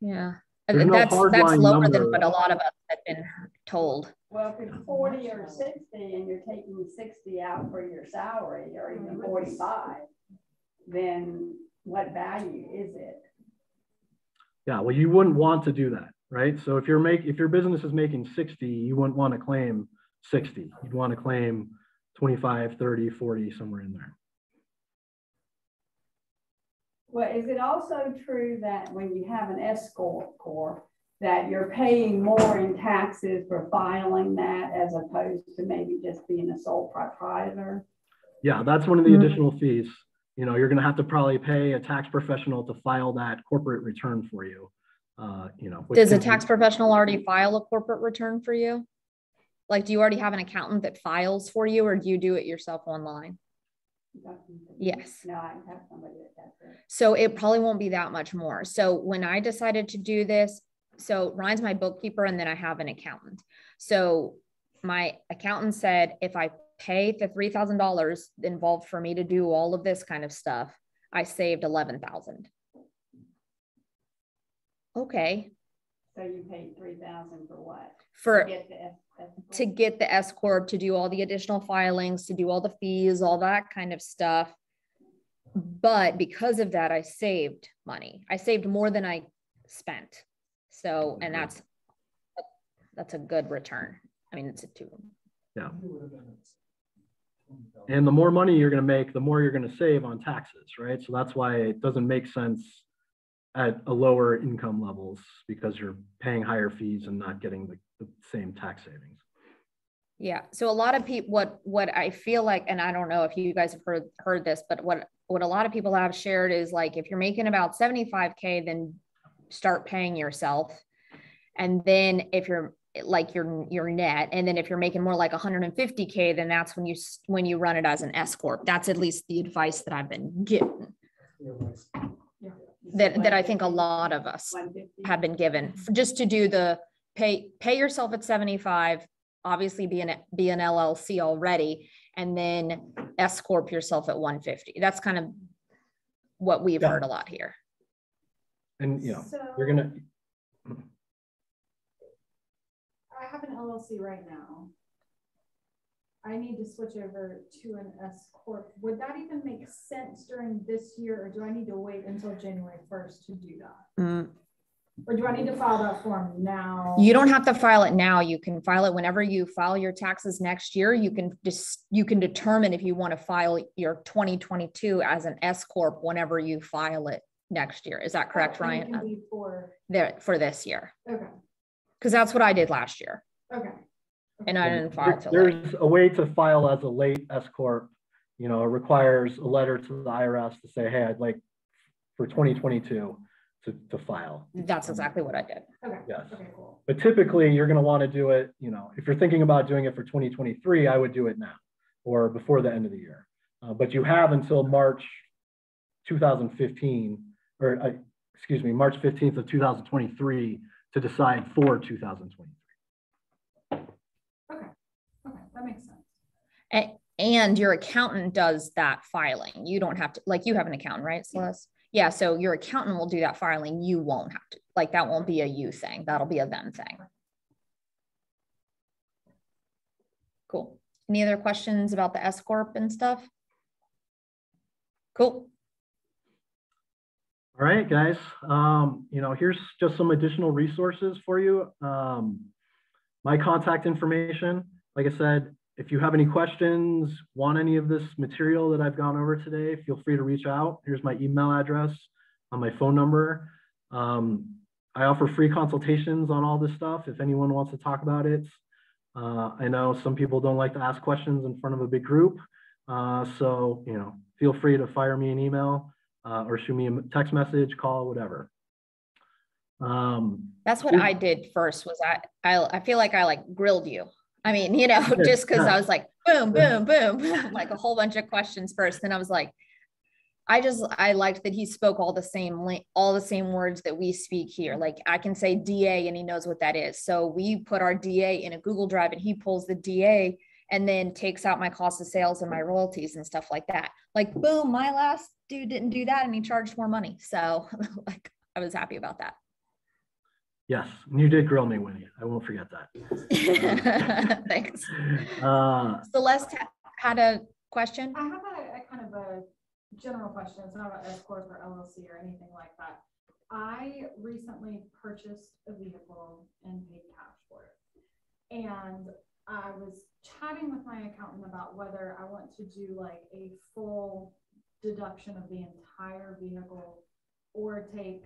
yeah, that's lower than what a lot of us have been told. Well, if it's 40 or 60 and you're taking 60 out for your salary or even 45, then what value is it? Yeah, well, you wouldn't want to do that, right? So if your business is making 60, you wouldn't want to claim 60. You'd want to claim 25, 30, 40, somewhere in there. Well, is it also true that when you have an S Corp that you're paying more in taxes for filing that as opposed to maybe just being a sole proprietor? Yeah, that's one of the additional fees. You know, you're going to have to probably pay a tax professional to file that corporate return for you. You know, does a tax professional already file a corporate return for you? Like, do you already have an accountant that files for you, or do you do it yourself online? Yes. No, I have somebody that does it. So it probably won't be that much more. So when I decided to do this, so Ryan's my bookkeeper and then I have an accountant. So my accountant said, if I pay the $3,000 involved for me to do all of this kind of stuff, I saved $11,000. Okay. So you paid $3,000 for what? For to get the S Corp, to do all the additional filings, to do all the fees, all that kind of stuff. But because of that, I saved money. I saved more than I spent. So, and that's a good return. I mean, it's a 2. Yeah. And the more money you're going to make, the more you're going to save on taxes, right? So that's why it doesn't make sense at a lower income levels, because you're paying higher fees and not getting the same tax savings. Yeah. So a lot of people, what I feel like, and I don't know if you guys have heard this, but what a lot of people have shared is like, if you're making about 75K, then start paying yourself. And then if you're like your net, and then if you're making more like 150K, then that's when you run it as an S Corp. That's at least the advice that I've been given. That I think a lot of us have been given, just to do the pay yourself at 75, obviously be an LLC already, and then S Corp yourself at 150. That's kind of what we've heard a lot here. And you know, you're gonna. I have an LLC right now. I need to switch over to an S Corp. Would that even make sense during this year, or do I need to wait until January 1st to do that? Or do I need to file that form now? You don't have to file it now. You can file it whenever you file your taxes next year. You can determine if you want to file your 2022 as an S Corp whenever you file it next year. Is that correct, And it Ryan? can be for, There for this year, okay, because that's what I did last year, okay. and I didn't file till late. There's a way to file as a late S corp. You know, it requires a letter to the IRS to say, hey, I'd like for 2022 to file. That's exactly what I did. Okay. Yes. Okay, cool. But typically you're going to want to do it, you know, if you're thinking about doing it for 2023, I would do it now or before the end of the year. But you have until March 2015, or excuse me, March 15th of 2023 to decide for 2023. Okay, that makes sense. And your accountant does that filing. You don't have to, like, you have an accountant, right, Celeste? Yeah, so your accountant will do that filing. You won't have to, like, that won't be a you thing. That'll be a them thing. Cool. Any other questions about the S corp and stuff? Cool. All right, guys. You know, here's just some additional resources for you. My contact information, like I said, if you have any questions, want any of this material that I've gone over today, feel free to reach out. Here's my email address, my phone number. I offer free consultations on all this stuff if anyone wants to talk about it. I know some people don't like to ask questions in front of a big group. So, you know, feel free to fire me an email or shoot me a text message, call, whatever. That's what I did first was I feel like I like grilled you. I mean, you know, just because I was like, boom, boom, boom, like a whole bunch of questions first. And I was like, I liked that he spoke all the same words that we speak here. Like I can say DA and he knows what that is. So we put our DA in a Google Drive and he pulls the DA and then takes out my cost of sales and my royalties and stuff like that. Like, boom, my last dude didn't do that and he charged more money. So like, I was happy about that. Yes, you did grill me, Winnie. I won't forget that. Thanks. Celeste had a question. I have a kind of a general question. It's not about S corp or LLC or anything like that. I recently purchased a vehicle and paid cash for it. And I was chatting with my accountant about whether I want to do like a full deduction of the entire vehicle or take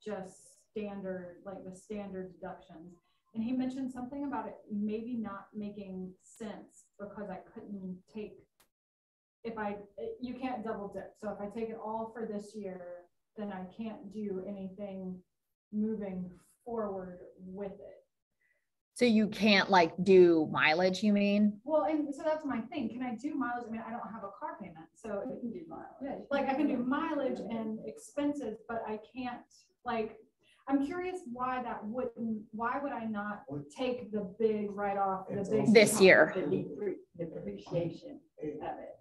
just standard, like the standard deductions. And he mentioned something about it maybe not making sense because I couldn't take, you can't double dip. So if I take it all for this year, then I can't do anything moving forward with it. So you can't like do mileage, you mean? Well, and so that's my thing. Can I do mileage? I mean, I don't have a car payment. So You can do mileage. yeah, like I can do mileage and expenses, but I can't, like, I'm curious why would I not take the big write-off This year? The depreciation of it.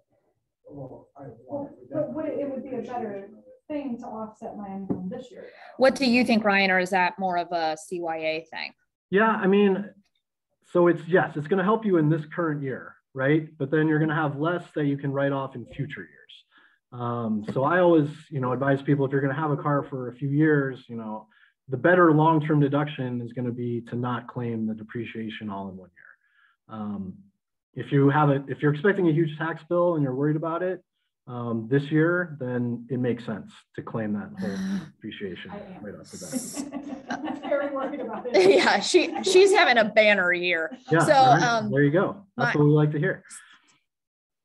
Well, but it would be a better thing to offset my income this year. What do you think, Ryan, or is that more of a CYA thing? Yeah, I mean, so it's going to help you in this current year, right? But then you're going to have less that you can write off in future years. So I always, you know, advise people if you're going to have a car for a few years, you know, the better long-term deduction is going to be to not claim the depreciation all in 1 year. If you're expecting a huge tax bill and you're worried about it this year, then it makes sense to claim that whole depreciation right off the bat. I'm very worried about it. Yeah, she's having a banner year. Yeah, so right. There you go. That's what we like to hear.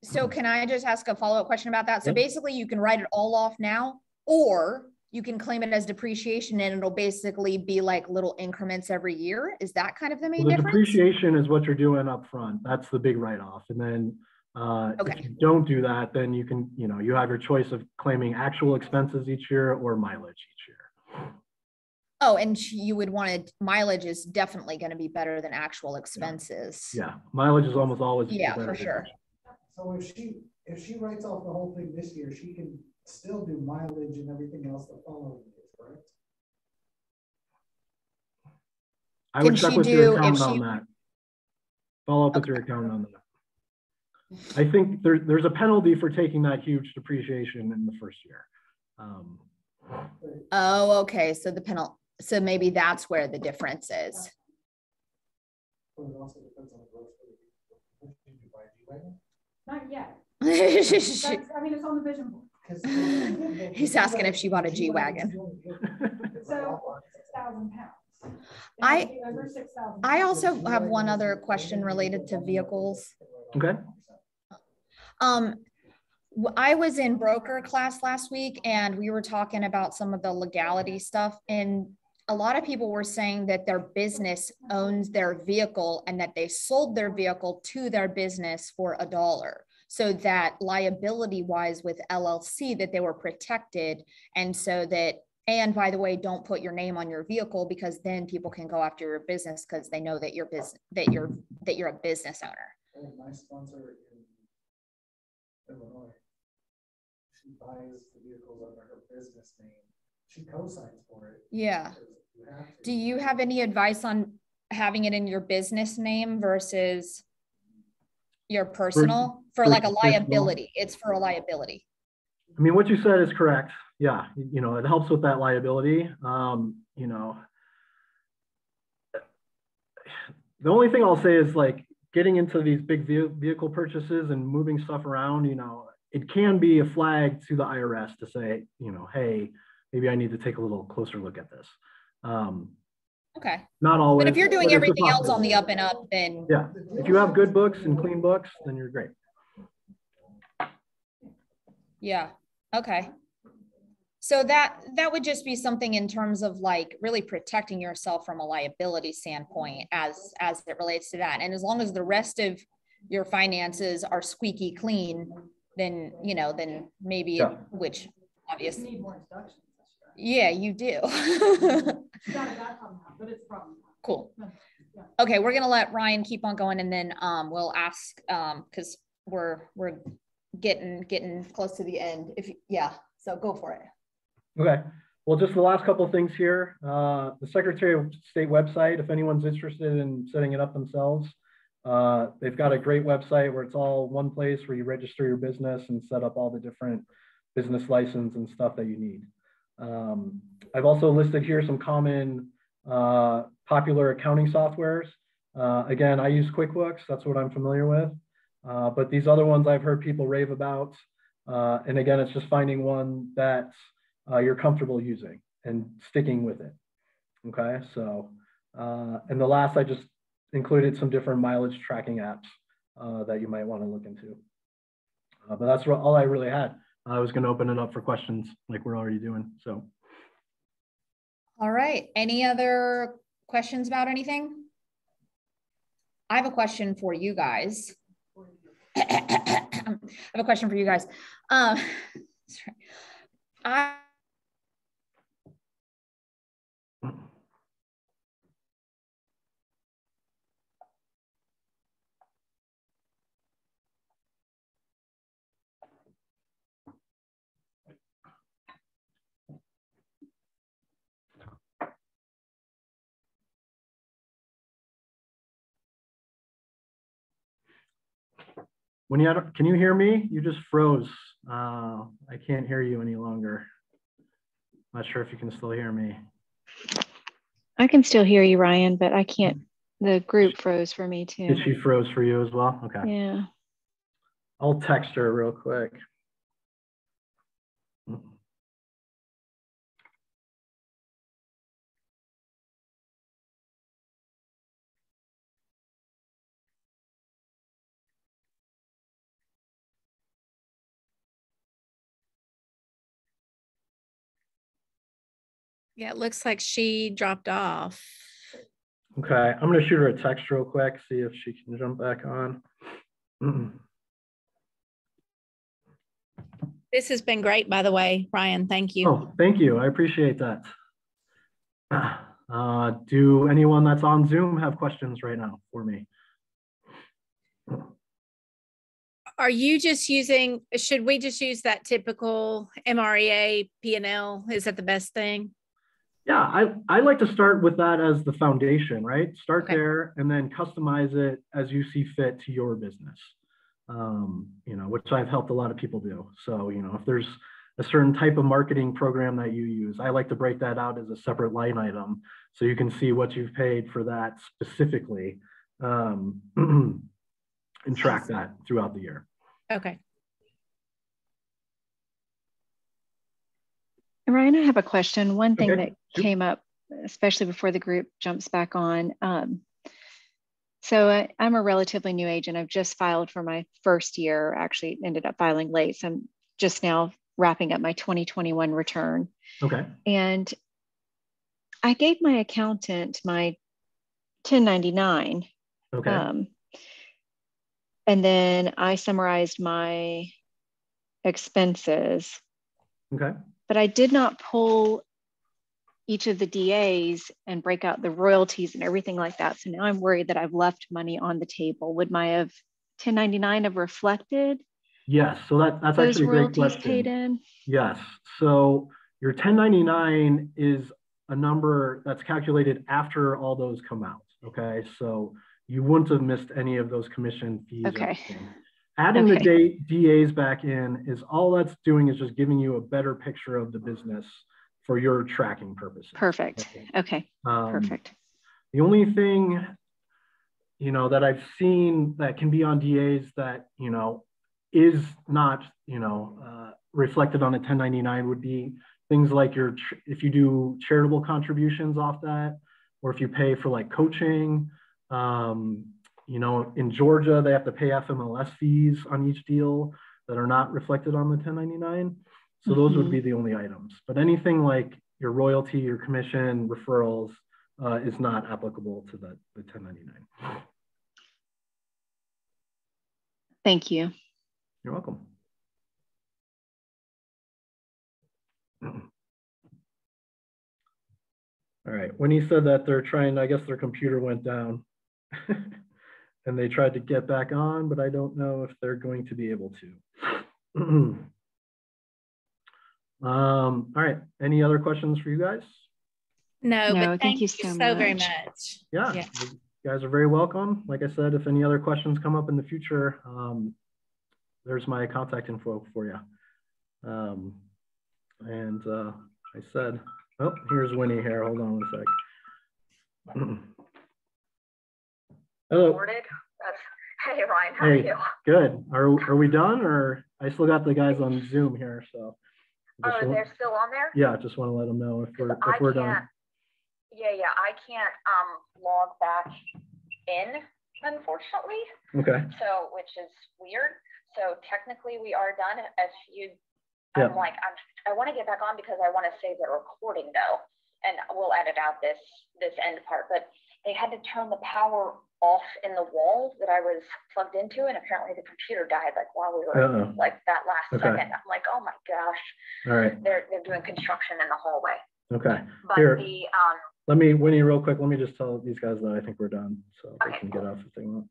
So can I just ask a follow-up question about that? So basically you can write it all off now, or you can claim it as depreciation and it'll basically be like little increments every year. Is that kind of the main difference? Depreciation is what you're doing up front. That's the big write-off. And then if you don't do that, then you can, you know, you have your choice of claiming actual expenses each year or mileage each year. Oh, and you would want to, mileage is definitely going to be better than actual expenses. Yeah, mileage is almost always better for sure. So if she writes off the whole thing this year, she can still do mileage and everything else the following year, correct? I would check with your accountant on that. Follow up with your accountant on that. I think there's a penalty for taking that huge depreciation in the first year. Oh, okay. So the penalty. So maybe that's where the difference is. But it also depends on the growth rate. Not yet. She I mean, it's on the vision board. He's asking if she bought a G-Wagon. So 6,000 pounds. I also have one other question related to vehicles. Okay. I was in broker class last week and we were talking about some of the legality stuff, and a lot of people were saying that their business owns their vehicle and that they sold their vehicle to their business for $1. So that liability wise with LLC that they were protected. And so that, and by the way, don't put your name on your vehicle because then people can go after your business because they know that you're a business owner. My sponsor in Illinois, she buys the vehicles under her business name. She co-signs for it. Yeah. Do you have any advice on having it in your business name versus your personal for like a liability? It's for a liability. I mean, what you said is correct. Yeah, you know, it helps with that liability. You know, the only thing I'll say is like getting into these big vehicle purchases and moving stuff around, you know, it can be a flag to the IRS to say, you know, hey, maybe I need to take a little closer look at this. Okay. Not always. But if you're doing everything else on the up and up, then yeah, if you have good books and clean books, then you're great. Yeah. Okay. So that would just be something in terms of like really protecting yourself from a liability standpoint as it relates to that. And as long as the rest of your finances are squeaky clean, then, you know, then maybe, yeah. Which obviously. You need more instructions. Yeah, you do. But it's probably cool. Okay, we're gonna let Ryan keep on going, and then we'll ask because we're getting close to the end. So go for it. Okay. Well, just the last couple of things here. The Secretary of State website, if anyone's interested in setting it up themselves, they've got a great website where it's all one place where you register your business and set up all the different business license and stuff that you need. I've also listed here some common popular accounting softwares. Again, I use QuickBooks, that's what I'm familiar with. But these other ones I've heard people rave about. And again, it's just finding one that you're comfortable using and sticking with it. Okay, so, and the last, I just included some different mileage tracking apps that you might want to look into. But that's all I really had. I was going to open it up for questions like we're already doing. So. All right. Any other questions about anything? I have a question for you guys. I have a question for you guys. Can you hear me? You just froze. I can't hear you any longer. Not sure if you can still hear me. I can still hear you, Ryan, but I can't. The group froze for me too. She froze for you as well? Okay. Yeah. I'll text her real quick. Yeah, it looks like she dropped off. Okay, I'm going to shoot her a text real quick, see if she can jump back on. This has been great, by the way, Ryan. Thank you. Oh, thank you. I appreciate that. Do anyone that's on Zoom have questions right now for me? Are you just using, should we just use that typical MREA P&L? Is that the best thing? Yeah, I like to start with that as the foundation, right? Start there and then customize it as you see fit to your business, you know, which I've helped a lot of people do. So, you know, if there's a certain type of marketing program that you use, I like to break that out as a separate line item so you can see what you've paid for that specifically and track that throughout the year. Okay. Ryan, I have a question. One thing Okay. that came up, especially before the group jumps back on. So I'm a relatively new agent. I've just filed for my first year, actually ended up filing late. So I'm just now wrapping up my 2021 return. Okay. And I gave my accountant my 1099. Okay. And then I summarized my expenses. Okay. But I did not pull each of the DAs and break out the royalties and everything like that. So now I'm worried that I've left money on the table. Would my 1099 have reflected? Yes. So that's those actually a great royalties question. Paid in? Yes. So your 1099 is a number that's calculated after all those come out. Okay. So you wouldn't have missed any of those commission fees. Okay. Adding the DAs back in is all that's doing is just giving you a better picture of the business for your tracking purposes. Perfect. Okay. Perfect. The only thing, that I've seen that can be on DAs that, is not, reflected on a 1099 would be things like if you do charitable contributions off that, or if you pay for like coaching, in Georgia, they have to pay FMLS fees on each deal that are not reflected on the 1099. So those would be the only items, but anything like your royalty, your commission, referrals is not applicable to the 1099. Thank you. You're welcome. All right, when he said that they're trying, I guess their computer went down and they tried to get back on, but I don't know if they're going to be able to. All right, any other questions for you guys? No, but thank you so very much. much. Yeah, you guys are very welcome. Like I said, if any other questions come up in the future, there's my contact info for you. I said, oh, here's Winnie here. Hold on one sec. Hello. Hey, Ryan, how are you? Good. Are we done, or I still got the guys on Zoom here, so. They're still on there? Yeah, just want to let them know if we're done. Yeah, I can't log back in, unfortunately. Okay. So, which is weird. So technically we are done. Yeah. I'm like, I want to get back on because I want to save the recording though. And we'll edit out this end part, but they had to turn the power off in the wall that I was plugged into, and apparently the computer died like while we were like that last second. I'm like, oh my gosh. All right. They're doing construction in the hallway. Okay. But here, Winnie, real quick, let me just tell these guys that I think we're done, so they can get off if they want.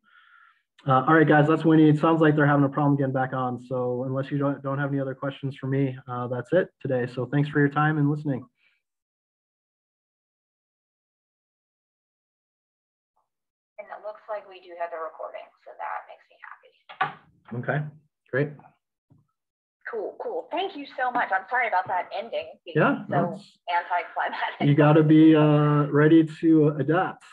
All right, guys, that's Winnie. It sounds like they're having a problem getting back on. So unless you don't have any other questions for me, that's it today. So thanks for your time and listening. And it looks like we do have the recording, so that makes me happy. Okay, great. Cool. Thank you so much. I'm sorry about that ending. Yeah. So anticlimactic. You got to be ready to adapt.